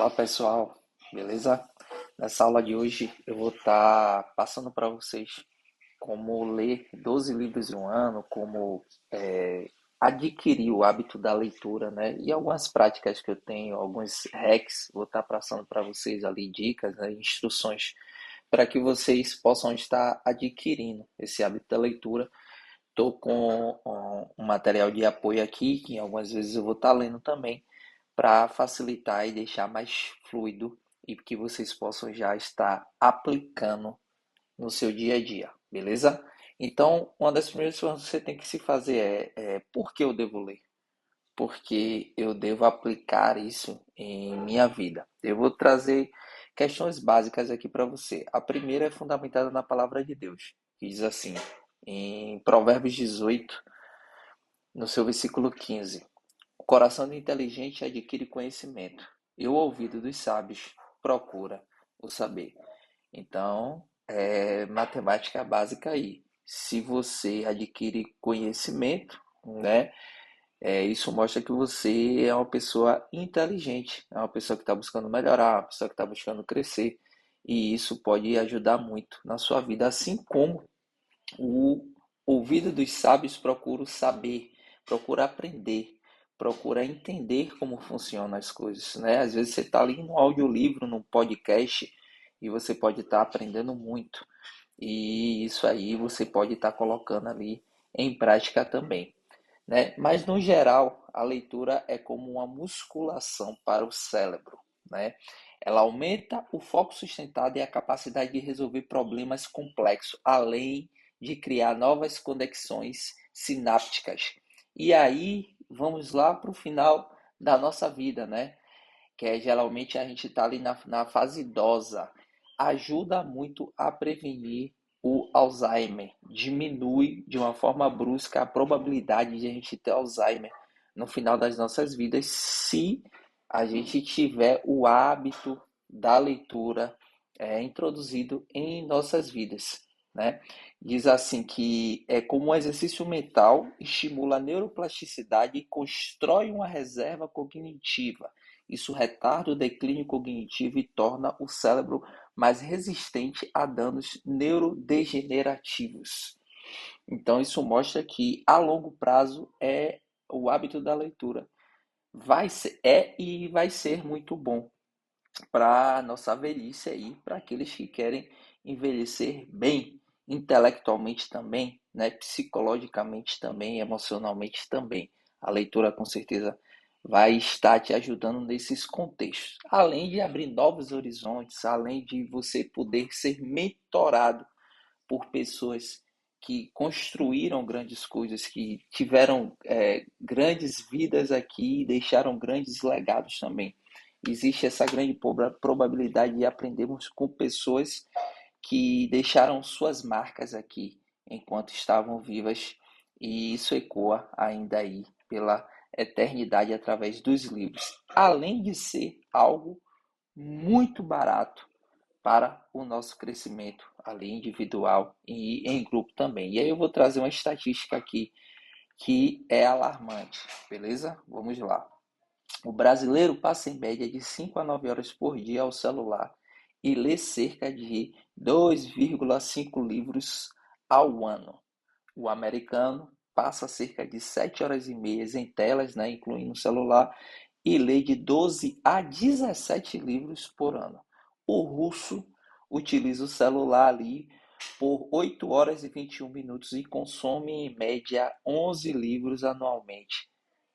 Olá pessoal, beleza? Nessa aula de hoje eu vou estar passando para vocês como ler 12 livros em um ano, como adquirir o hábito da leitura, né? E algumas práticas que eu tenho, alguns hacks, vou estar passando para vocês ali, dicas, né? Instruções para que vocês possam estar adquirindo esse hábito da leitura. Estou com um material de apoio aqui, que algumas vezes eu vou estar lendo também, para facilitar e deixar mais fluido e que vocês possam já estar aplicando no seu dia a dia, beleza? Então, uma das primeiras coisas que você tem que se fazer é por que eu devo ler? Porque eu devo aplicar isso em minha vida. Eu vou trazer questões básicas aqui para você. A primeira é fundamentada na palavra de Deus, que diz assim, em Provérbios 18, no seu versículo 15: o coração do inteligente adquire conhecimento, e o ouvido dos sábios procura o saber. Então, matemática básica aí. Se você adquire conhecimento, né, isso mostra que você é uma pessoa inteligente, é uma pessoa que está buscando melhorar, uma pessoa que está buscando crescer, e isso pode ajudar muito na sua vida, assim como o ouvido dos sábios procura saber, procura aprender, procura entender como funcionam as coisas, né? Às vezes você está ali no audiolivro, num podcast, e você pode estar aprendendo muito. E isso aí você pode estar colocando ali em prática também, né? Mas no geral, a leitura é como uma musculação para o cérebro, né? Ela aumenta o foco sustentado e a capacidade de resolver problemas complexos, além de criar novas conexões sinápticas. E aí, vamos lá para o final da nossa vida, né? Que é geralmente a gente está ali na fase idosa. Ajuda muito a prevenir o Alzheimer. Diminui de uma forma brusca a probabilidade de a gente ter Alzheimer no final das nossas vidas, se a gente tiver o hábito da leitura introduzido em nossas vidas, né? Diz assim que é como um exercício mental, estimula a neuroplasticidade e constrói uma reserva cognitiva. Isso retarda o declínio cognitivo e torna o cérebro mais resistente a danos neurodegenerativos. Então, isso mostra que a longo prazo o hábito da leitura e vai ser muito bom para a nossa velhice aí, para aqueles que querem envelhecer bem, intelectualmente também, né? Psicologicamente também, emocionalmente também. A leitura com certeza vai estar te ajudando nesses contextos, além de abrir novos horizontes, além de você poder ser mentorado por pessoas que construíram grandes coisas, que tiveram grandes vidas aqui e deixaram grandes legados também. Existe essa grande probabilidade de aprendermos com pessoas que deixaram suas marcas aqui enquanto estavam vivas, e isso ecoa ainda aí pela eternidade através dos livros, além de ser algo muito barato para o nosso crescimento ali individual e em grupo também. E aí eu vou trazer uma estatística aqui que é alarmante, beleza? Vamos lá. O brasileiro passa em média de 5 a 9 horas por dia ao celular e lê cerca de 2,5 livros ao ano. O americano passa cerca de 7 horas e meia em telas, né, incluindo o celular, e lê de 12 a 17 livros por ano. O russo utiliza o celular ali por 8 horas e 21 minutos e consome em média 11 livros anualmente.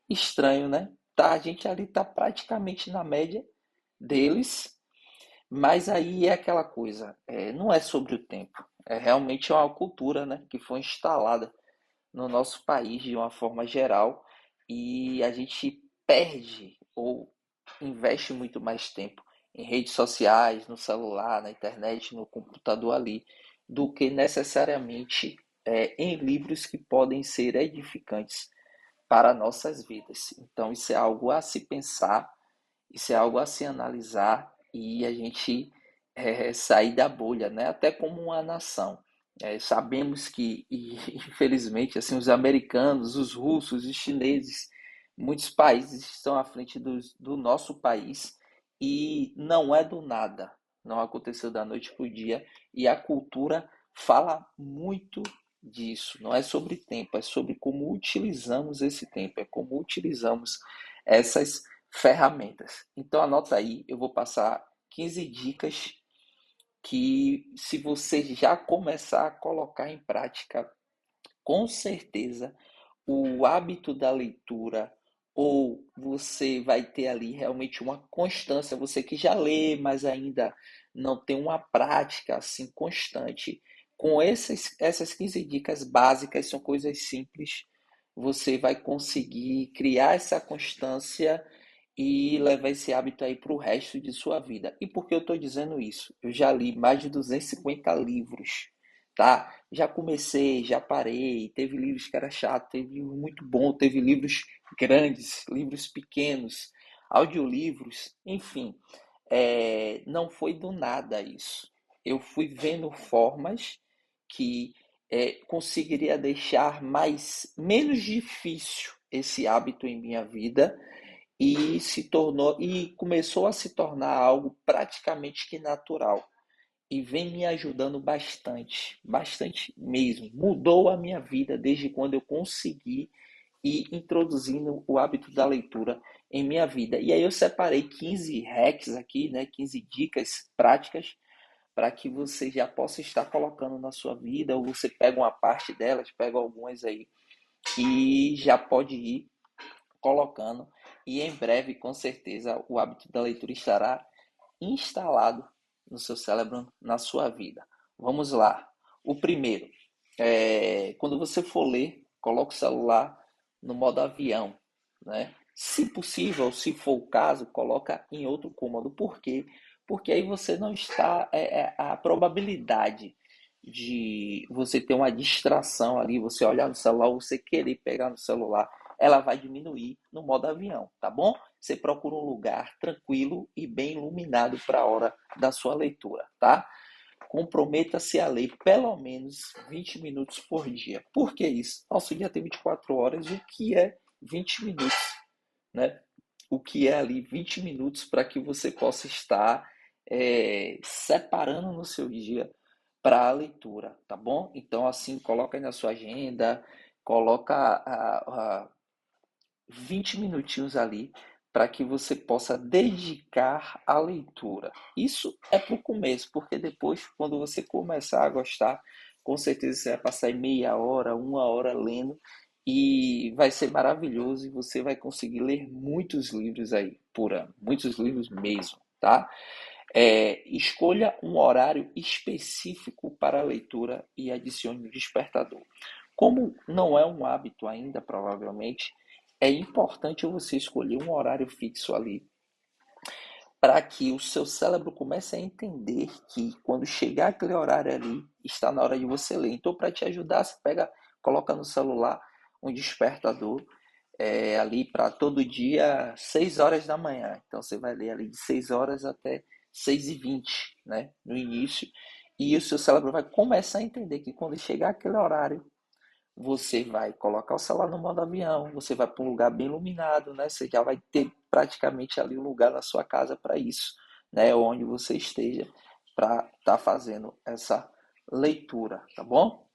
Estranho, né? Tá, a gente ali está praticamente na média deles, mas aí é aquela coisa, não é sobre o tempo, é realmente uma cultura, né, que foi instalada no nosso país de uma forma geral e a gente perde ou investe muito mais tempo em redes sociais, no celular, na internet, no computador ali, do que necessariamente em livros que podem ser edificantes para nossas vidas. Então, isso é algo a se pensar, isso é algo a se analisar e a gente sair da bolha, né? Até como uma nação. Sabemos que, infelizmente, assim, os americanos, os russos, os chineses, muitos países estão à frente do nosso país e não é do nada, não aconteceu da noite para o dia, e a cultura fala muito disso. Não é sobre tempo, é sobre como utilizamos esse tempo, é como utilizamos essas ferramentas. Então anota aí, eu vou passar 15 dicas que, se você já começar a colocar em prática, com certeza o hábito da leitura, ou você vai ter ali realmente uma constância, você que já lê, mas ainda não tem uma prática assim constante, com essas 15 dicas básicas, são coisas simples, você vai conseguir criar essa constância e levar esse hábito aí para o resto de sua vida. E por que eu estou dizendo isso? Eu já li mais de 250 livros, tá? Já comecei, já parei, teve livros que era chato, teve livro muito bom, teve livros grandes, livros pequenos, audiolivros, enfim, não foi do nada isso. Eu fui vendo formas que conseguiria deixar menos difícil esse hábito em minha vida, e começou a se tornar algo praticamente que natural, e vem me ajudando bastante, bastante mesmo. Mudou a minha vida desde quando eu consegui ir introduzindo o hábito da leitura em minha vida. E aí eu separei 15 hacks aqui, né, 15 dicas práticas para que você já possa estar colocando na sua vida, ou você pega uma parte delas, pega algumas aí e já pode ir colocando, e em breve, com certeza, o hábito da leitura estará instalado no seu cérebro, na sua vida. Vamos lá. O primeiro, quando você for ler, coloque o celular no modo avião, né? Se possível, se for o caso, coloca em outro cômodo. Por quê? Porque aí você não está, a probabilidade de você ter uma distração ali, você olhar no celular, você querer pegar no celular, ela vai diminuir no modo avião, tá bom? Você procura um lugar tranquilo e bem iluminado para a hora da sua leitura, tá? Comprometa-se a ler pelo menos 20 minutos por dia. Por que isso? Nosso dia tem 24 horas, o que é 20 minutos, né? O que é ali 20 minutos para que você possa estar separando no seu dia para a leitura, tá bom? Então, assim, coloca aí na sua agenda, coloca 20 minutinhos ali para que você possa dedicar à leitura. Isso é para o começo, porque depois, quando você começar a gostar, com certeza você vai passar aí meia hora, uma hora lendo, e vai ser maravilhoso, e você vai conseguir ler muitos livros aí por ano, muitos livros mesmo, tá? Escolha um horário específico para a leitura e adicione um despertador. Como não é um hábito ainda, provavelmente, é importante você escolher um horário fixo ali, para que o seu cérebro comece a entender que quando chegar aquele horário ali, está na hora de você ler. Então, para te ajudar, você coloca no celular um despertador, ali para todo dia, 6 horas da manhã. Então, você vai ler ali de 6 horas até 6h20, né, no início. E o seu cérebro vai começar a entender que quando chegar aquele horário, você vai colocar o celular no modo avião, você vai para um lugar bem iluminado, né? Você já vai ter praticamente ali um lugar na sua casa para isso, né? Onde você esteja, para estar fazendo essa leitura, tá bom?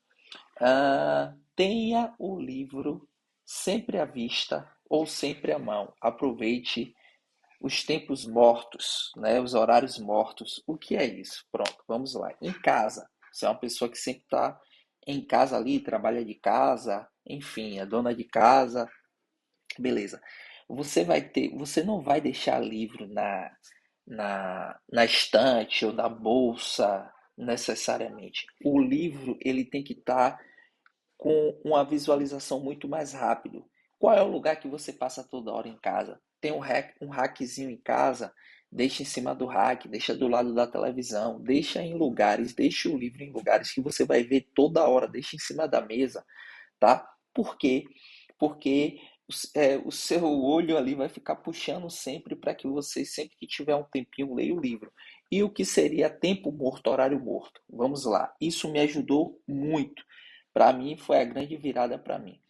Tenha o livro sempre à vista ou sempre à mão. Aproveite os tempos mortos, né? Os horários mortos. O que é isso? Pronto, vamos lá. Em casa, você é uma pessoa que sempre está em casa ali, trabalha de casa, enfim, é dona de casa, beleza. Você não vai deixar livro na estante ou na bolsa necessariamente. O livro ele tem que estar com uma visualização muito mais rápido. Qual é o lugar que você passa toda hora em casa? Tem um rackzinho em casa? Deixa em cima do rack, deixa do lado da televisão, deixa em lugares, deixa o livro em lugares que você vai ver toda hora, deixa em cima da mesa, tá? Por quê? Porque o seu olho ali vai ficar puxando sempre para que você, sempre que tiver um tempinho, leia o livro. E o que seria tempo morto, horário morto? Vamos lá. Isso me ajudou muito. Para mim, foi a grande virada para mim.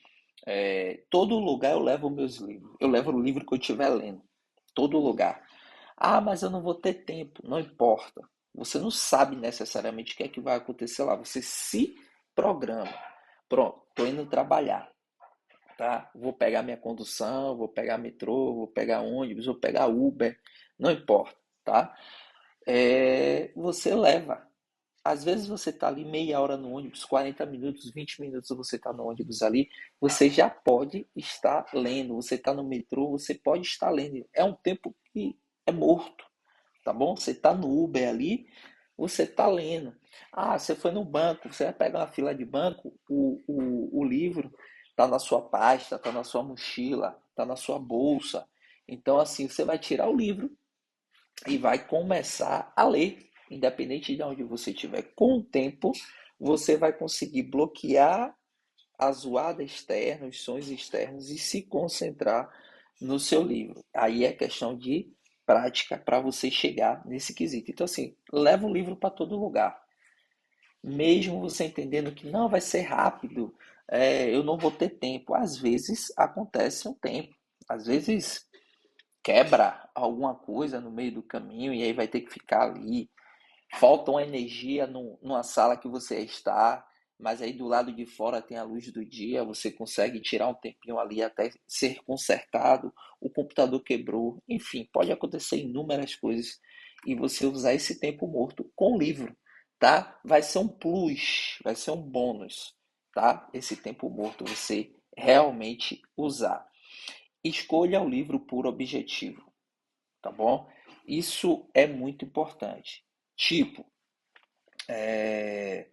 Todo lugar eu levo meus livros. Eu levo o livro que eu estiver lendo. Todo lugar. Ah, mas eu não vou ter tempo. Não importa. Você não sabe necessariamente o que é que vai acontecer lá. Você se programa. Pronto, estou indo trabalhar, tá? Vou pegar minha condução, vou pegar metrô, vou pegar ônibus, vou pegar Uber, não importa, tá? Você leva. Às vezes você está ali meia hora no ônibus, 40 minutos, 20 minutos você está no ônibus ali, você já pode estar lendo. Você está no metrô, você pode estar lendo. É um tempo que é morto, tá bom? Você está no Uber ali, você está lendo. Ah, você foi no banco, você vai pegar uma fila de banco, o livro está na sua pasta, está na sua mochila, está na sua bolsa. Então, assim, você vai tirar o livro e vai começar a ler, independente de onde você estiver. Com o tempo, você vai conseguir bloquear a zoada externa, os sons externos e se concentrar no seu livro. Aí é questão de prática para você chegar nesse quesito. Então, assim, leva o livro para todo lugar. Mesmo você entendendo que não vai ser rápido, eu não vou ter tempo. Às vezes acontece um tempo. Às vezes quebra alguma coisa no meio do caminho e aí vai ter que ficar ali. Falta uma energia numa sala que você está, mas aí do lado de fora tem a luz do dia, você consegue tirar um tempinho ali até ser consertado, o computador quebrou, enfim, pode acontecer inúmeras coisas e você usar esse tempo morto com o livro, tá? Vai ser um plus, vai ser um bônus, tá? Esse tempo morto você realmente usar. Escolha o livro por objetivo, tá bom? Isso é muito importante. Tipo, é,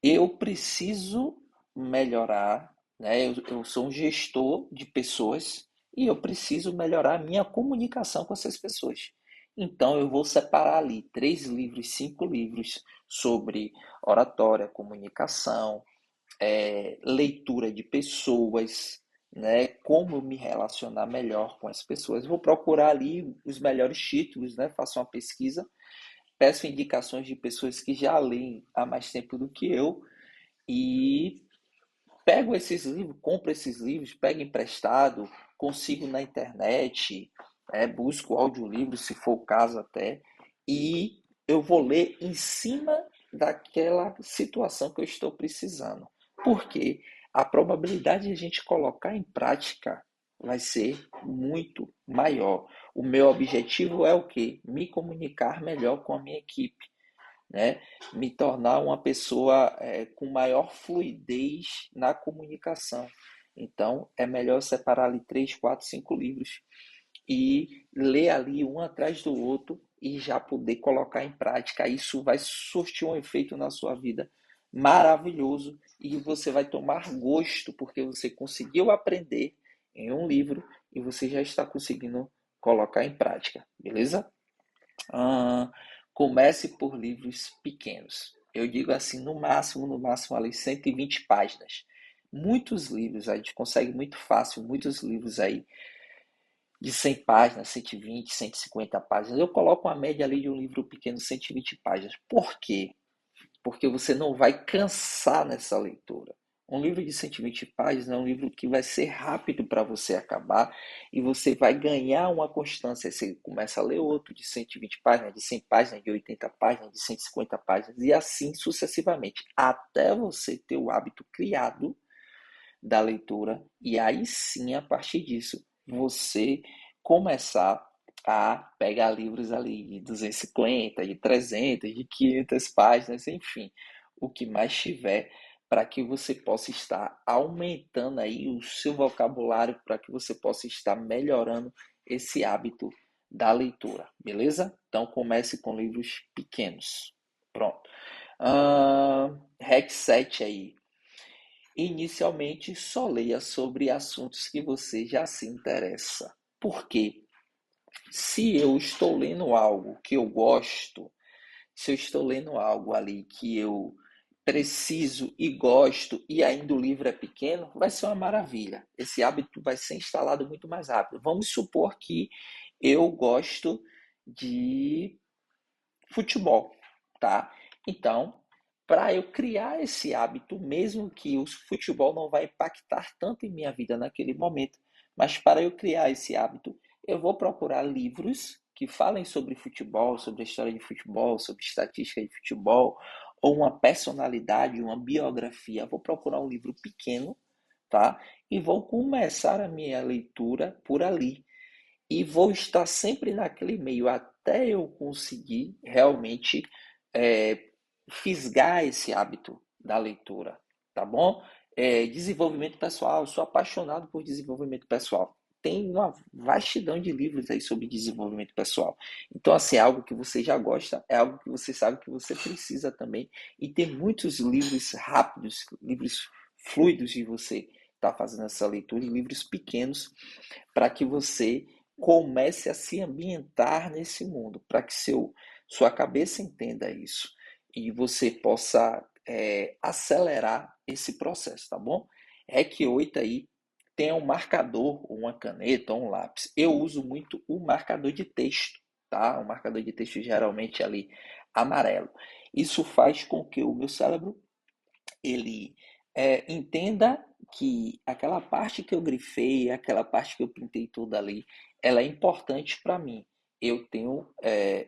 eu preciso melhorar, né? Eu sou um gestor de pessoas e eu preciso melhorar a minha comunicação com essas pessoas. Então, eu vou separar ali 3 livros, 5 livros sobre oratória, comunicação, leitura de pessoas, né? Como me relacionar melhor com as pessoas. Vou procurar ali os melhores títulos, né? Faço uma pesquisa, peço indicações de pessoas que já leem há mais tempo do que eu e pego esses livros, compro esses livros, pego emprestado, consigo na internet, busco audiolivro, se for o caso até, e eu vou ler em cima daquela situação que eu estou precisando. Porque a probabilidade de a gente colocar em prática vai ser muito maior. O meu objetivo é o quê? Me comunicar melhor com a minha equipe, né? Me tornar uma pessoa com maior fluidez na comunicação. Então, é melhor separar ali 3, 4, 5 livros e ler ali um atrás do outro e já poder colocar em prática. Isso vai surtir um efeito na sua vida maravilhoso e você vai tomar gosto porque você conseguiu aprender em um livro e você já está conseguindo colocar em prática, beleza? Ah, comece por livros pequenos. Eu digo assim, no máximo ali 120 páginas. Muitos livros, a gente consegue muito fácil, muitos livros aí de 100 páginas, 120, 150 páginas. Eu coloco uma média ali de um livro pequeno, 120 páginas. Por quê? Porque você não vai cansar nessa leitura. Um livro de 120 páginas é um livro que vai ser rápido para você acabar e você vai ganhar uma constância. Você começa a ler outro de 120 páginas, de 100 páginas, de 80 páginas, de 150 páginas e assim sucessivamente, até você ter o hábito criado da leitura e aí sim, a partir disso, você começar a pegar livros ali de 250, de 300, de 500 páginas, enfim, o que mais tiver, para que você possa estar aumentando aí o seu vocabulário, para que você possa estar melhorando esse hábito da leitura, beleza? Então comece com livros pequenos. Pronto. Hack 7 aí. Inicialmente, só leia sobre assuntos que você já se interessa. Por quê? Se eu estou lendo algo que eu gosto, se eu estou lendo algo ali que eu preciso e gosto e ainda o livro é pequeno, vai ser uma maravilha. Esse hábito vai ser instalado muito mais rápido. Vamos supor que eu gosto de futebol, tá? Então, para eu criar esse hábito, mesmo que o futebol não vai impactar tanto em minha vida naquele momento, mas para eu criar esse hábito, eu vou procurar livros que falem sobre futebol, sobre a história de futebol, sobre estatística de futebol, ou uma personalidade, uma biografia. Vou procurar um livro pequeno, tá? E vou começar a minha leitura por ali. E vou estar sempre naquele meio até eu conseguir realmente é, fisgar esse hábito da leitura, tá bom? Desenvolvimento pessoal, eu sou apaixonado por desenvolvimento pessoal. Tem uma vastidão de livros aí sobre desenvolvimento pessoal. Então, assim, é algo que você já gosta, é algo que você sabe que você precisa também. E tem muitos livros rápidos, livros fluidos de você estar fazendo essa leitura, e livros pequenos, para que você comece a se ambientar nesse mundo, para que sua cabeça entenda isso e você possa acelerar esse processo, tá bom? REC 8 aí tem um marcador, uma caneta ou um lápis. Eu uso muito o marcador de texto, tá? O marcador de texto geralmente é ali amarelo. Isso faz com que o meu cérebro ele entenda que aquela parte que eu grifei, aquela parte que eu pintei toda ali, ela é importante para mim. Eu tenho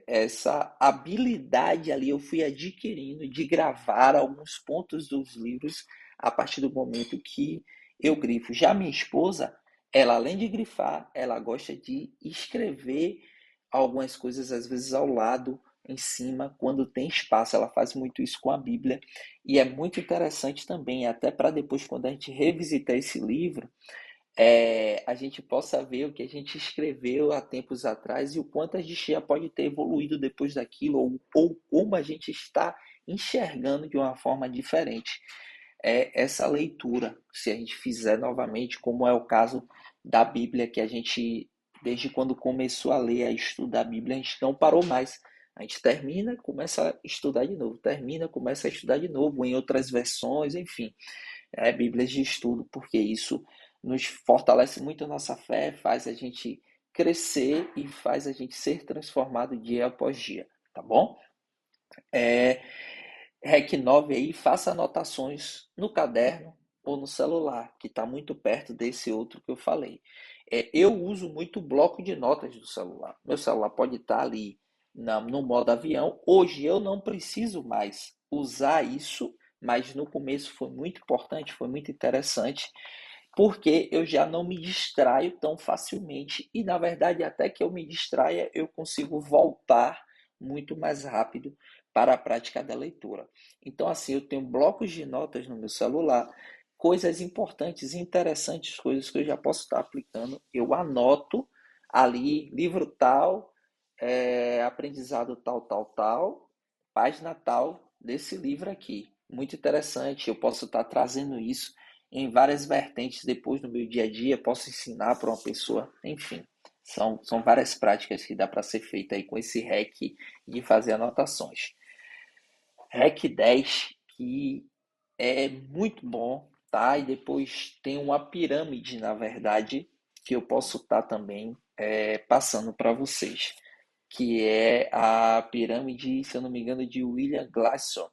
essa habilidade ali, eu fui adquirindo de gravar alguns pontos dos livros a partir do momento que eu grifo. Já minha esposa, ela além de grifar, ela gosta de escrever algumas coisas às vezes ao lado, em cima, quando tem espaço. Ela faz muito isso com a Bíblia. E é muito interessante também, até para depois, quando a gente revisitar esse livro, a gente possa ver o que a gente escreveu há tempos atrás e o quanto a gente já pode ter evoluído depois daquilo, ou como a gente está enxergando de uma forma diferente essa leitura, se a gente fizer novamente, como é o caso da Bíblia, que a gente, desde quando começou a ler, a estudar a Bíblia, a gente não parou mais. A gente termina, começa a estudar de novo, termina, começa a estudar de novo, em outras versões, enfim, Bíblias de estudo, porque isso nos fortalece muito a nossa fé, faz a gente crescer e faz a gente ser transformado dia após dia, tá bom? É, REC 9 aí, faça anotações no caderno ou no celular, que está muito perto desse outro que eu falei. Eu uso muito o bloco de notas do celular. Meu celular pode estar ali no modo avião. Hoje eu não preciso mais usar isso, mas no começo foi muito importante, foi muito interessante, porque eu já não me distraio tão facilmente. E na verdade, até que eu me distraia, eu consigo voltar muito mais rápido para a prática da leitura. Então, assim, eu tenho blocos de notas no meu celular, coisas importantes, interessantes, coisas que eu já posso estar aplicando. Eu anoto ali, livro tal, aprendizado tal, tal, tal, página tal desse livro aqui. Muito interessante, eu posso estar trazendo isso em várias vertentes depois no meu dia a dia, posso ensinar para uma pessoa, enfim. São várias práticas que dá para ser feita aí com esse REC de fazer anotações. REC 10, que é muito bom, tá? E depois tem uma pirâmide, na verdade, que eu posso estar também passando para vocês, que é a pirâmide, se eu não me engano, de William Glasson,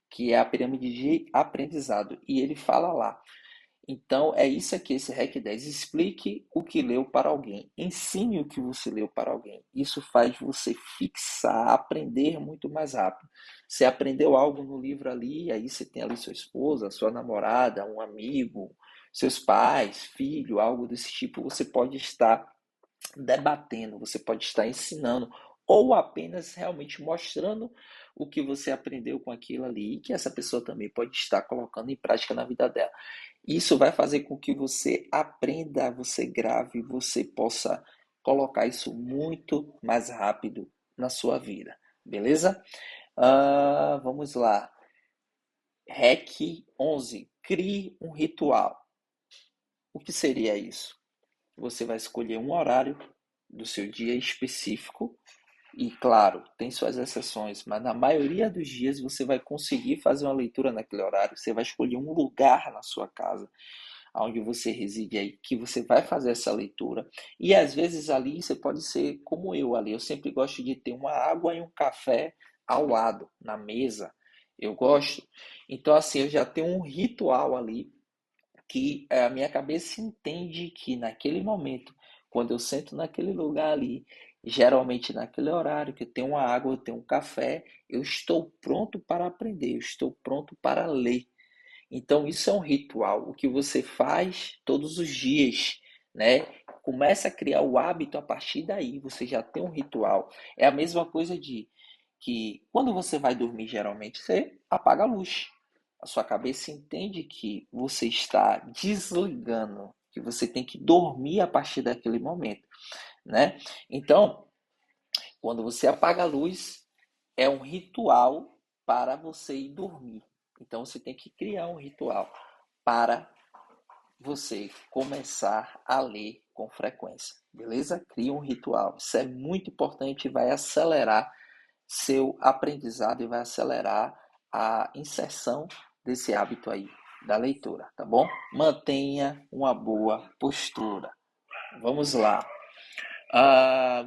que é a pirâmide de aprendizado. E ele fala lá: então, é isso aqui, esse REC 10. Explique o que leu para alguém. Ensine o que você leu para alguém. Isso faz você fixar, aprender muito mais rápido. Você aprendeu algo no livro ali, aí você tem ali sua esposa, sua namorada, um amigo, seus pais, filho, algo desse tipo. Você pode estar debatendo, você pode estar ensinando, ou apenas realmente mostrando o que você aprendeu com aquilo ali, e que essa pessoa também pode estar colocando em prática na vida dela. Isso vai fazer com que você aprenda, você grave, você possa colocar isso muito mais rápido na sua vida, beleza? Vamos lá. REC 11. Crie um ritual. O que seria isso? Você vai escolher um horário do seu dia específico e, claro, tem suas exceções, mas na maioria dos dias você vai conseguir fazer uma leitura naquele horário. Você vai escolher um lugar na sua casa onde você reside aí, que você vai fazer essa leitura. E às vezes ali você pode ser como eu ali. Eu sempre gosto de ter uma água e um café ao lado, na mesa. Eu gosto. Então, assim, eu já tenho um ritual ali que a minha cabeça entende que naquele momento, quando eu sento naquele lugar ali, geralmente naquele horário que eu tenho uma água, eu tenho um café, eu estou pronto para aprender, eu estou pronto para ler. Então, isso é um ritual, o que você faz todos os dias, né? Começa a criar o hábito a partir daí, você já tem um ritual. É a mesma coisa de que quando você vai dormir, geralmente você apaga a luz. A sua cabeça entende que você está desligando, que você tem que dormir a partir daquele momento, né? Então, quando você apaga a luz, é um ritual para você ir dormir. Então você tem que criar um ritual para você começar a ler com frequência, beleza? Cria um ritual. Isso é muito importante e vai acelerar seu aprendizado e vai acelerar a inserção desse hábito aí da leitura, tá bom? Mantenha uma boa postura. Vamos lá.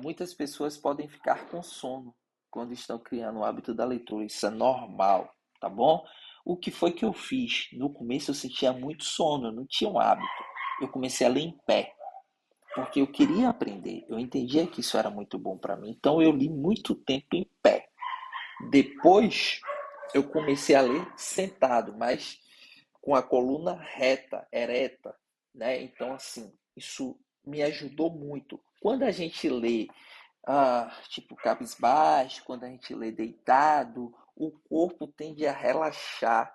Muitas pessoas podem ficar com sono quando estão criando o hábito da leitura. Isso é normal, tá bom? O que foi que eu fiz? No começo eu sentia muito sono, eu não tinha um hábito. Eu comecei a ler em pé, porque eu queria aprender. Eu entendia que isso era muito bom para mim. Então eu li muito tempo em pé. Depois eu comecei a ler sentado, mas com a coluna reta, ereta, né? Então assim, isso me ajudou muito. Quando a gente lê tipo cabisbaixo, quando a gente lê deitado, o corpo tende a relaxar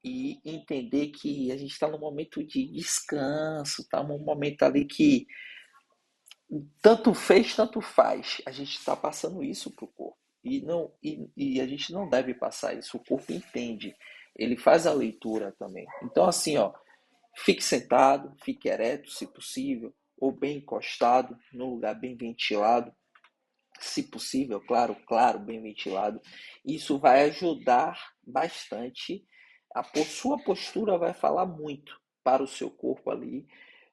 e entender que a gente está num momento de descanso, tá num momento ali que tanto fez, tanto faz. A gente está passando isso para o corpo. E a gente não deve passar isso. O corpo entende. Ele faz a leitura também. Então, assim, ó, fique sentado, fique ereto, se possível, ou bem encostado, num lugar bem ventilado, se possível, claro, claro, bem ventilado. Isso vai ajudar bastante. Sua postura vai falar muito para o seu corpo ali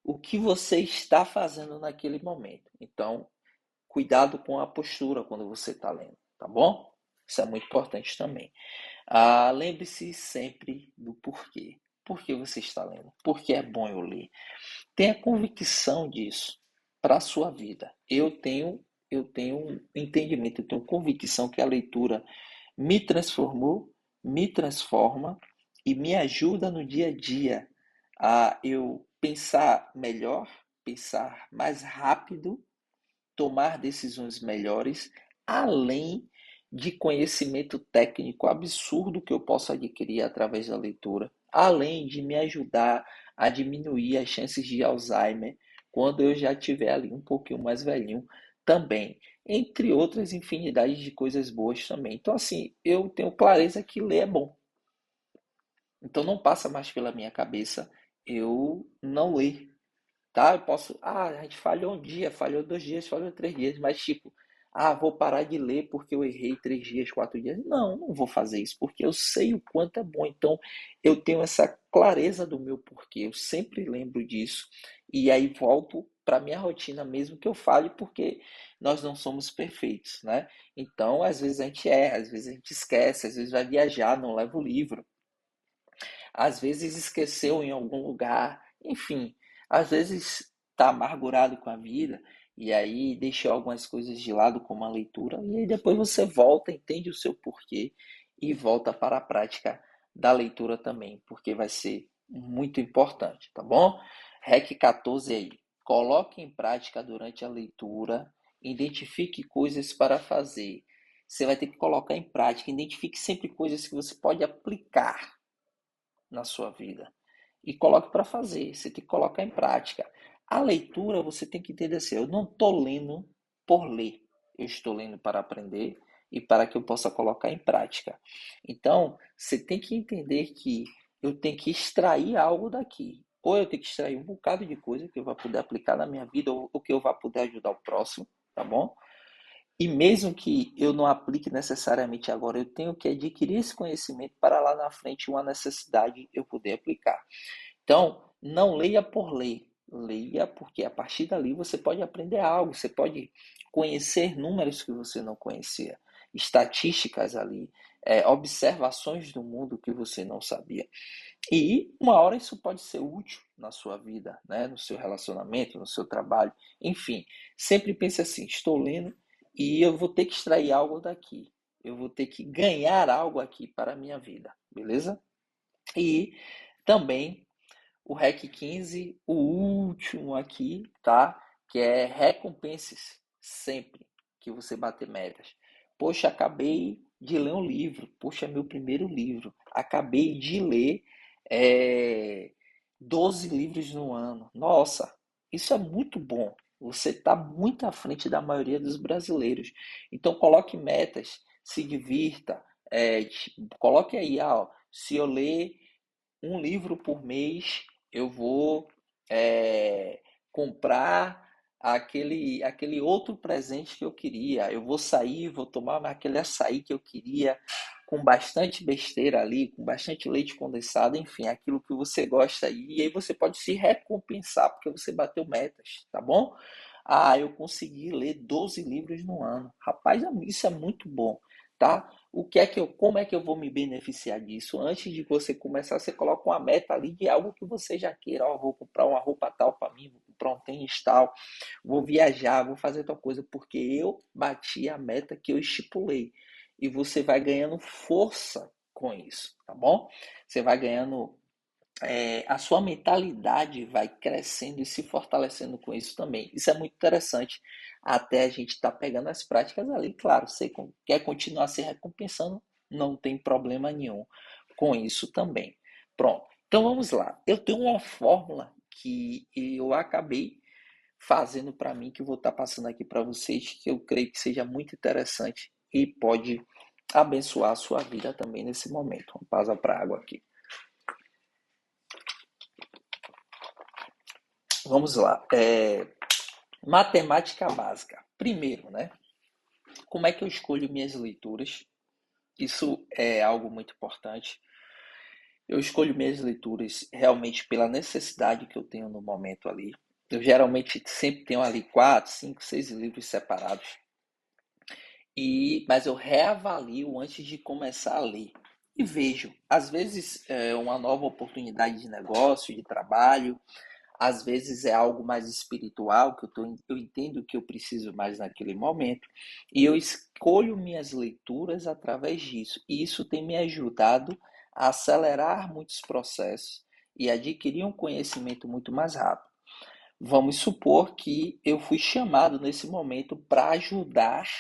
o que você está fazendo naquele momento. Então, cuidado com a postura quando você está lendo, tá bom? Isso é muito importante também. Lembre-se sempre do porquê. Por que você está lendo? Por que é bom eu ler? Tenha convicção disso para a sua vida. Eu tenho um entendimento, eu tenho convicção que a leitura me transformou, me transforma e me ajuda no dia a dia a eu pensar melhor, pensar mais rápido, tomar decisões melhores, além de conhecimento técnico absurdo que eu posso adquirir através da leitura, além de me ajudar a diminuir as chances de Alzheimer quando eu já estiver ali um pouquinho mais velhinho também, entre outras infinidades de coisas boas também. Então, assim, eu tenho clareza que ler é bom. Então, não passa mais pela minha cabeça eu não ler, tá? Eu posso, a gente falhou um dia, falhou 2 dias, falhou 3 dias, mas tipo, vou parar de ler porque eu errei 3 dias, 4 dias. Não, não vou fazer isso, porque eu sei o quanto é bom. Então, eu tenho essa clareza do meu porquê, eu sempre lembro disso, e aí volto para minha rotina mesmo que eu fale, porque nós não somos perfeitos, né? Então, às vezes a gente erra, às vezes a gente esquece, às vezes vai viajar, não leva o livro, às vezes esqueceu em algum lugar, enfim, às vezes está amargurado com a vida e aí deixou algumas coisas de lado, como a leitura, e aí depois você volta, entende o seu porquê e volta para a prática da leitura também, porque vai ser muito importante, tá bom? REC 14 aí. Coloque em prática durante a leitura, identifique coisas para fazer. Você vai ter que colocar em prática, identifique sempre coisas que você pode aplicar na sua vida e coloque para fazer. Você tem que colocar em prática. A leitura você tem que entender assim: eu não estou lendo por ler, eu estou lendo para aprender e para que eu possa colocar em prática. Então, você tem que entender que eu tenho que extrair algo daqui. Ou eu tenho que extrair um bocado de coisa que eu vou poder aplicar na minha vida, ou que eu vou poder ajudar o próximo, tá bom? E mesmo que eu não aplique necessariamente agora, eu tenho que adquirir esse conhecimento para lá na frente, uma necessidade, eu poder aplicar. Então, não leia por ler, leia porque a partir dali você pode aprender algo, você pode conhecer números que você não conhecia. estatísticas ali, observações do mundo que você não sabia. E uma hora isso pode ser útil na sua vida, né? No seu relacionamento, no seu trabalho, enfim. Sempre pense assim: estou lendo e eu vou ter que extrair algo daqui. Eu vou ter que ganhar algo aqui para a minha vida, beleza? E também o REC 15, o último aqui, tá? Que é recompenses sempre que você bater metas. Poxa, acabei de ler um livro. Poxa, é meu primeiro livro. Acabei de ler é, 12 livros no ano. Nossa, isso é muito bom. Você está muito à frente da maioria dos brasileiros. Então, coloque metas, se divirta. Coloque aí, ó, se eu ler um livro por mês, eu vou é, comprar aquele outro presente que eu queria. Eu vou sair, vou tomar aquele açaí que eu queria, com bastante besteira ali, com bastante leite condensado, enfim, aquilo que você gosta. E aí você pode se recompensar porque você bateu metas, tá bom? Ah, eu consegui ler 12 livros no ano. Rapaz, isso é muito bom, tá? Como é que eu vou me beneficiar disso? Antes de você começar, você coloca uma meta ali de algo que você já queira. Ó, vou comprar uma roupa tal para mim, vou comprar um tênis tal, vou viajar, vou fazer tal coisa, porque eu bati a meta que eu estipulei. E você vai ganhando força com isso, tá bom? Você vai ganhando a sua mentalidade vai crescendo e se fortalecendo com isso também. Isso é muito interessante. Até a gente estar pegando as práticas ali, claro, você quer continuar se recompensando, não tem problema nenhum com isso também. Pronto. Então vamos lá. Eu tenho uma fórmula que eu acabei fazendo para mim, que eu vou estar passando aqui para vocês, que eu creio que seja muito interessante e pode abençoar a sua vida também nesse momento. Vamos passar para a água aqui. Vamos lá. Matemática básica. Primeiro, né? Como é que eu escolho minhas leituras? Isso é algo muito importante. Eu escolho minhas leituras realmente pela necessidade que eu tenho no momento ali. Eu geralmente sempre tenho ali 4, 5, 6 livros separados. Mas eu reavalio antes de começar a ler. E vejo, às vezes, uma nova oportunidade de negócio, de trabalho, às vezes é algo mais espiritual, eu entendo que eu preciso mais naquele momento, e eu escolho minhas leituras através disso. E isso tem me ajudado a acelerar muitos processos e adquirir um conhecimento muito mais rápido. Vamos supor que eu fui chamado nesse momento para ajudar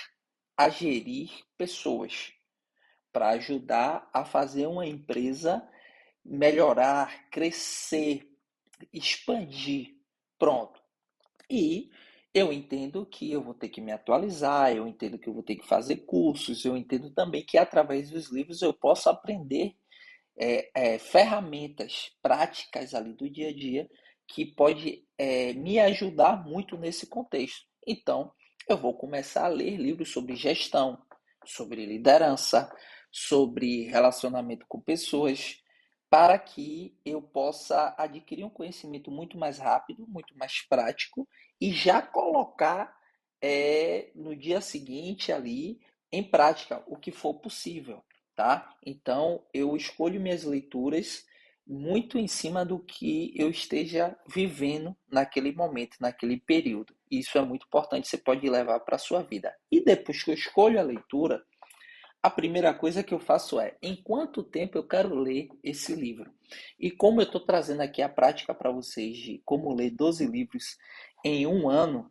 a gerir pessoas, para ajudar a fazer uma empresa melhorar, crescer, expandir. Pronto. E eu entendo que eu vou ter que me atualizar, eu entendo que eu vou ter que fazer cursos, eu entendo também que através dos livros eu posso aprender ferramentas práticas ali do dia a dia que pode me ajudar muito nesse contexto. Então, eu vou começar a ler livros sobre gestão, sobre liderança, sobre relacionamento com pessoas, para que eu possa adquirir um conhecimento muito mais rápido, muito mais prático e já colocar no dia seguinte ali em prática o que for possível, tá? Então eu escolho minhas leituras muito em cima do que eu esteja vivendo naquele momento, naquele período. Isso é muito importante, você pode levar para a sua vida. E depois que eu escolho a leitura, a primeira coisa que eu faço é, em quanto tempo eu quero ler esse livro? E como eu estou trazendo aqui a prática para vocês de como ler 12 livros em um ano,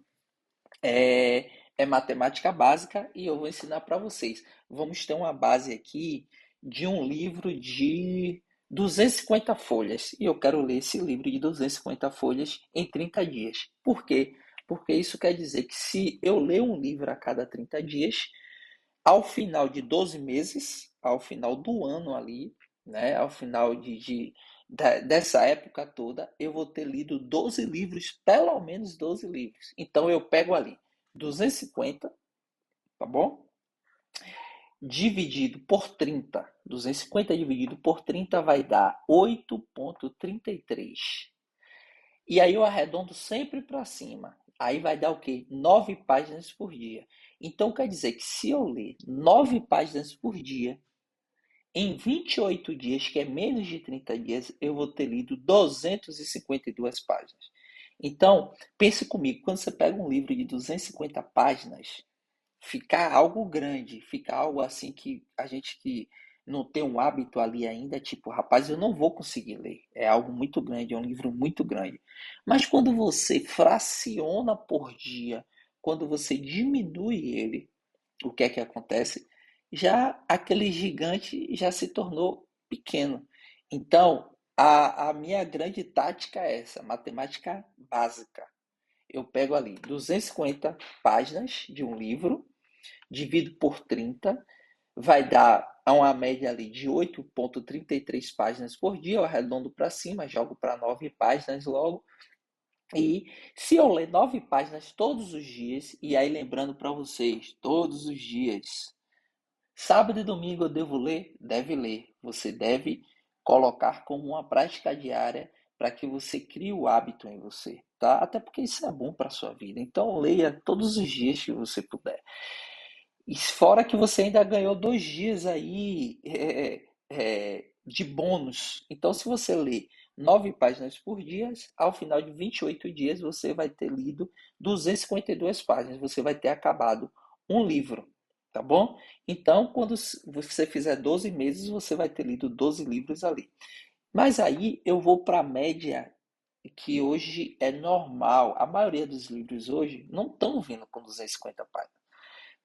é matemática básica e eu vou ensinar para vocês. Vamos ter uma base aqui de um livro de 250 folhas. E eu quero ler esse livro de 250 folhas em 30 dias. Por quê? Porque isso quer dizer que se eu ler um livro a cada 30 dias, ao final de 12 meses, ao final do ano ali, né, ao final dessa época toda, eu vou ter lido 12 livros, pelo menos 12 livros. Então eu pego ali 250, tá bom? Dividido por 30. 250 dividido por 30 vai dar 8,33. E aí eu arredondo sempre para cima. Aí vai dar o quê? 9 páginas por dia. Então quer dizer que se eu ler 9 páginas por dia, em 28 dias, que é menos de 30 dias, eu vou ter lido 252 páginas. Então, pense comigo, quando você pega um livro de 250 páginas, ficar algo grande, ficar algo assim que a gente que não tem um hábito ali ainda, tipo, rapaz, eu não vou conseguir ler. É algo muito grande, é um livro muito grande. Mas quando você fraciona por dia, quando você diminui ele, o que é que acontece? Já aquele gigante já se tornou pequeno. Então, a minha grande tática é essa, matemática básica. Eu pego ali 250 páginas de um livro, divido por 30, vai dar uma média ali de 8,33 páginas por dia, eu arredondo para cima, jogo para 9 páginas logo. E se eu ler 9 páginas todos os dias, e aí lembrando para vocês, todos os dias, sábado e domingo eu devo ler? Deve ler. Você deve colocar como uma prática diária para que você crie o hábito em você, tá? Até porque isso é bom para a sua vida. Então leia todos os dias que você puder. E fora que você ainda ganhou 2 dias aí de bônus. Então, se você ler 9 páginas por dia, ao final de 28 dias você vai ter lido 252 páginas. Você vai ter acabado um livro, tá bom? Então, quando você fizer 12 meses, você vai ter lido 12 livros ali. Mas aí eu vou para a média que hoje é normal. A maioria dos livros hoje não estão vindo com 250 páginas.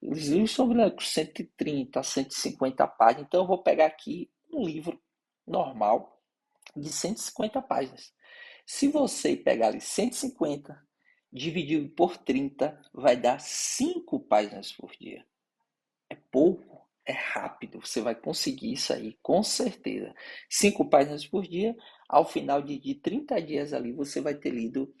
Os livros são com 130, 150 páginas. Então eu vou pegar aqui um livro normal de 150 páginas. Se você pegar ali 150, dividido por 30, vai dar 5 páginas por dia. É pouco, é rápido. Você vai conseguir isso aí, com certeza. 5 páginas por dia, ao final de 30 dias ali, você vai ter lido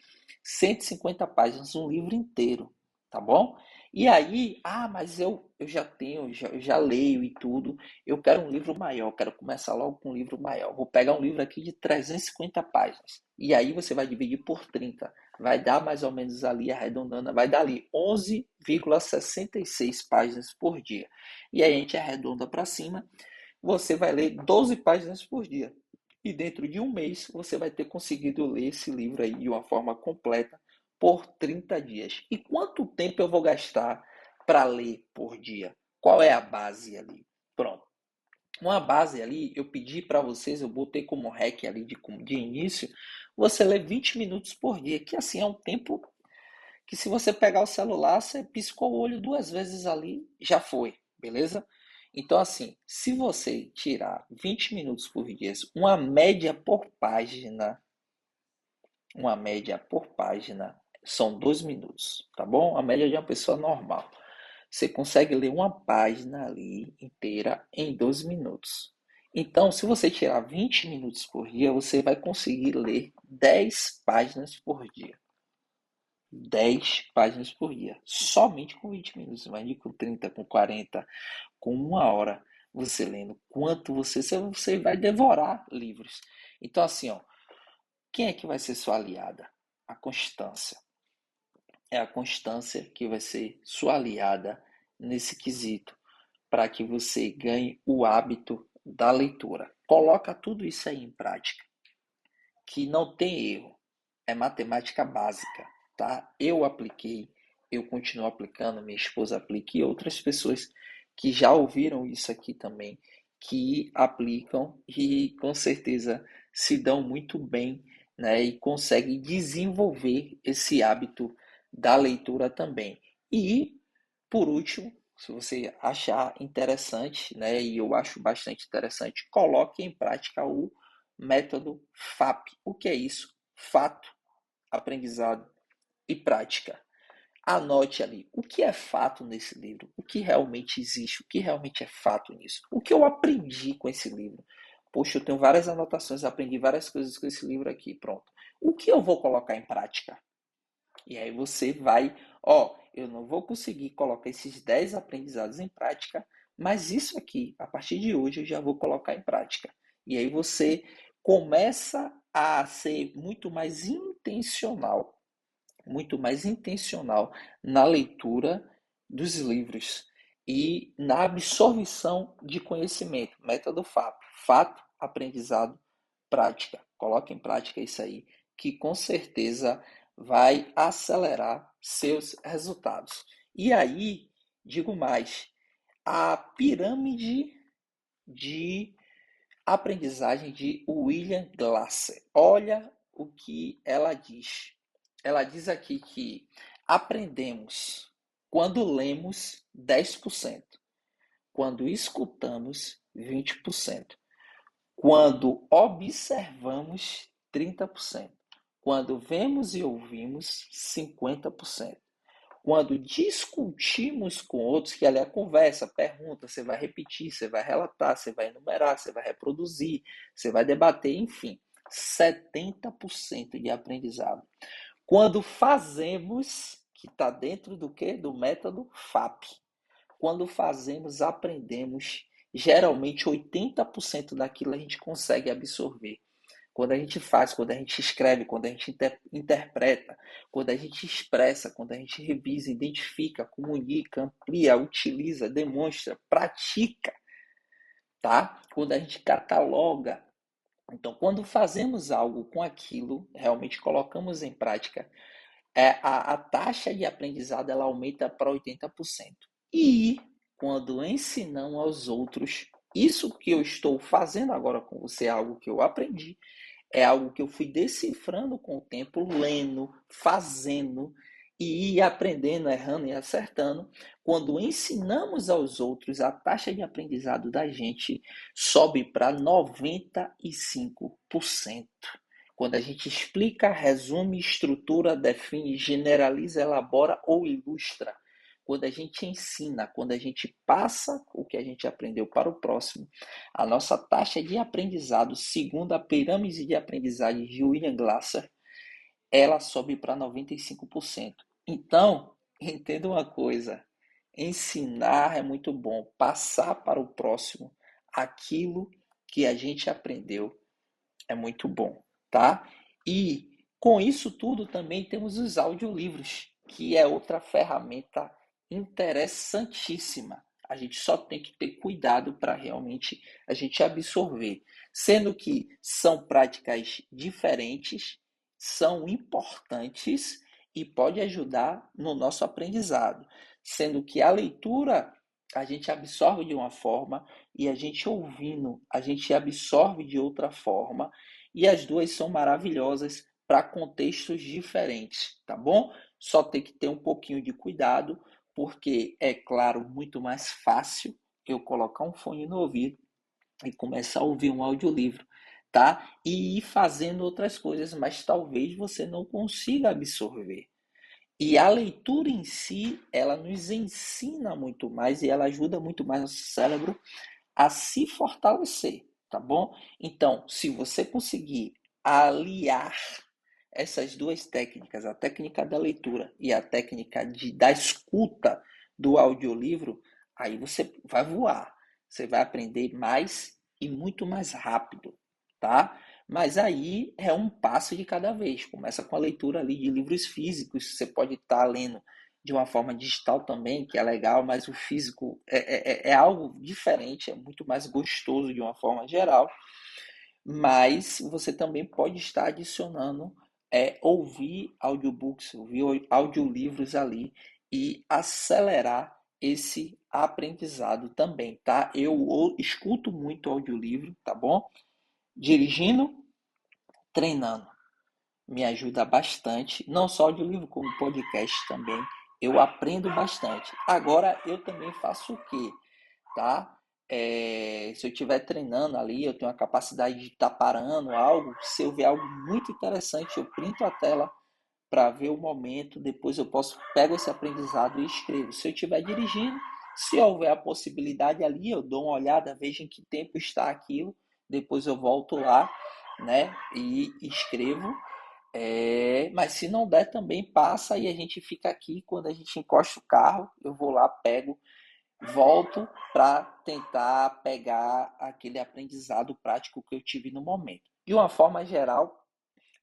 150 páginas, um livro inteiro, tá bom? E aí, mas eu já tenho, eu já leio e tudo. Eu quero um livro maior, quero começar logo com um livro maior. Vou pegar um livro aqui de 350 páginas. E aí você vai dividir por 30. Vai dar mais ou menos ali, arredondando, vai dar ali 11,66 páginas por dia. E aí a gente arredonda para cima, você vai ler 12 páginas por dia. E dentro de um mês você vai ter conseguido ler esse livro aí de uma forma completa por 30 dias. E quanto tempo eu vou gastar para ler por dia? Qual é a base ali? Pronto. Uma base ali, eu pedi para vocês, eu botei como hack ali de início, você lê 20 minutos por dia, que assim é um tempo que se você pegar o celular, você piscou o olho 2 vezes ali, já foi, beleza? Então, assim, se você tirar 20 minutos por dia, uma média por página, são 2 minutos, tá bom? A média de uma pessoa normal. Você consegue ler uma página ali inteira em 12 minutos. Então, se você tirar 20 minutos por dia, você vai conseguir ler 10 páginas por dia. 10 páginas por dia, somente com 20 minutos, imagine com 30, com 40, com 1 hora, você lendo quanto você vai devorar livros. Então, assim, ó, quem é que vai ser sua aliada? A constância. É a constância que vai ser sua aliada nesse quesito, para que você ganhe o hábito da leitura. Coloca tudo isso aí em prática, que não tem erro. É matemática básica, tá? Eu apliquei, eu continuo aplicando, minha esposa aplica e outras pessoas que já ouviram isso aqui também, que aplicam e com certeza se dão muito bem, né? E conseguem desenvolver esse hábito da leitura também. E, por último, se você achar interessante, né? E eu acho bastante interessante, coloque em prática o método FAP. O que é isso? Fato, aprendizado e prática. Anote ali o que é fato nesse livro, o que realmente existe, o que realmente é fato nisso, o que eu aprendi com esse livro. Poxa, eu tenho várias anotações, aprendi várias coisas com esse livro aqui, pronto. O que eu vou colocar em prática? E aí você vai, eu não vou conseguir colocar esses 10 aprendizados em prática, mas isso aqui, a partir de hoje, eu já vou colocar em prática. E aí você começa a ser muito mais intencional muito mais intencional na leitura dos livros e na absorção de conhecimento. Método FAP, fato, aprendizado, prática. Coloque em prática isso aí, que com certeza vai acelerar seus resultados. E aí, digo mais, a pirâmide de aprendizagem de William Glasser. Olha o que ela diz. Ela diz aqui que aprendemos quando lemos 10%, quando escutamos 20%, quando observamos 30%, quando vemos e ouvimos 50%. Quando discutimos com outros, que ali é a conversa, pergunta, você vai repetir, você vai relatar, você vai enumerar, você vai reproduzir, você vai debater, enfim, 70% de aprendizado. Quando fazemos, que está dentro do quê? Do método FAP. Quando fazemos, aprendemos, geralmente 80% daquilo a gente consegue absorver. Quando a gente faz, quando a gente escreve, quando a gente interpreta, quando a gente expressa, quando a gente revisa, identifica, comunica, amplia, utiliza, demonstra, pratica, tá? Quando a gente cataloga. Então, quando fazemos algo com aquilo, realmente colocamos em prática, a taxa de aprendizado ela aumenta para 80%. E quando ensinamos aos outros, isso que eu estou fazendo agora com você é algo que eu aprendi, é algo que eu fui decifrando com o tempo, lendo, fazendo e aprendendo, errando e acertando. Quando ensinamos aos outros, a taxa de aprendizado da gente sobe para 95%. Quando a gente explica, resume, estrutura, define, generaliza, elabora ou ilustra. Quando a gente ensina, quando a gente passa o que a gente aprendeu para o próximo, a nossa taxa de aprendizado, segundo a pirâmide de aprendizagem de William Glasser, ela sobe para 95%. Então, entenda uma coisa: ensinar é muito bom, passar para o próximo aquilo que a gente aprendeu é muito bom, tá? E com isso tudo também temos os audiolivros, que é outra ferramenta interessantíssima. A gente só tem que ter cuidado para realmente a gente absorver, sendo que são práticas diferentes, são importantes e pode ajudar no nosso aprendizado, sendo que a leitura a gente absorve de uma forma e a gente ouvindo, a gente absorve de outra forma, e as duas são maravilhosas para contextos diferentes, tá bom? Só tem que ter um pouquinho de cuidado, porque é claro, muito mais fácil eu colocar um fone no ouvido e começar a ouvir um audiolivro, tá? E ir fazendo outras coisas, mas talvez você não consiga absorver. E a leitura em si, ela nos ensina muito mais e ela ajuda muito mais nosso cérebro a se fortalecer, tá bom? Então, se você conseguir aliar essas duas técnicas, a técnica da leitura e a técnica da escuta do audiolivro, aí você vai voar. Você vai aprender mais e muito mais rápido, tá? Mas aí é um passo de cada vez. Começa com a leitura ali de livros físicos, você pode estar lendo de uma forma digital também, que é legal, mas o físico é algo diferente, é muito mais gostoso de uma forma geral. Mas você também pode estar adicionando, ouvir audiobooks, ouvir audiolivros ali e acelerar esse aprendizado também, tá? Eu escuto muito audiolivro, tá bom? Dirigindo, treinando. Me ajuda bastante, não só audiolivro, como podcast também. Eu aprendo bastante. Agora, eu também faço o quê? Tá? Se eu estiver treinando ali, eu tenho a capacidade de estar parando algo. Se eu ver algo muito interessante, eu printo a tela para ver o momento. Depois eu posso pego esse aprendizado e escrevo. Se eu estiver dirigindo, se houver a possibilidade ali, eu dou uma olhada, vejo em que tempo está aquilo. Depois eu volto lá, né? E escrevo. Mas se não der também passa e a gente fica aqui. Quando a gente encosta o carro, eu vou lá, pego, volto para tentar pegar aquele aprendizado prático que eu tive no momento. De uma forma geral,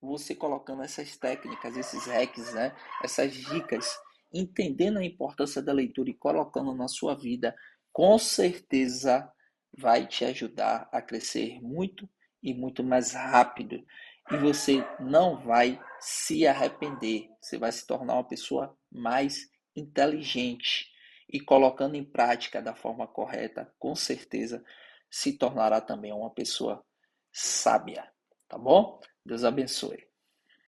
você colocando essas técnicas, esses hacks, né? Essas dicas, entendendo a importância da leitura e colocando na sua vida, com certeza vai te ajudar a crescer muito e muito mais rápido. E você não vai se arrepender. Você vai se tornar uma pessoa mais inteligente. E colocando em prática da forma correta, com certeza se tornará também uma pessoa sábia. Tá bom? Deus abençoe.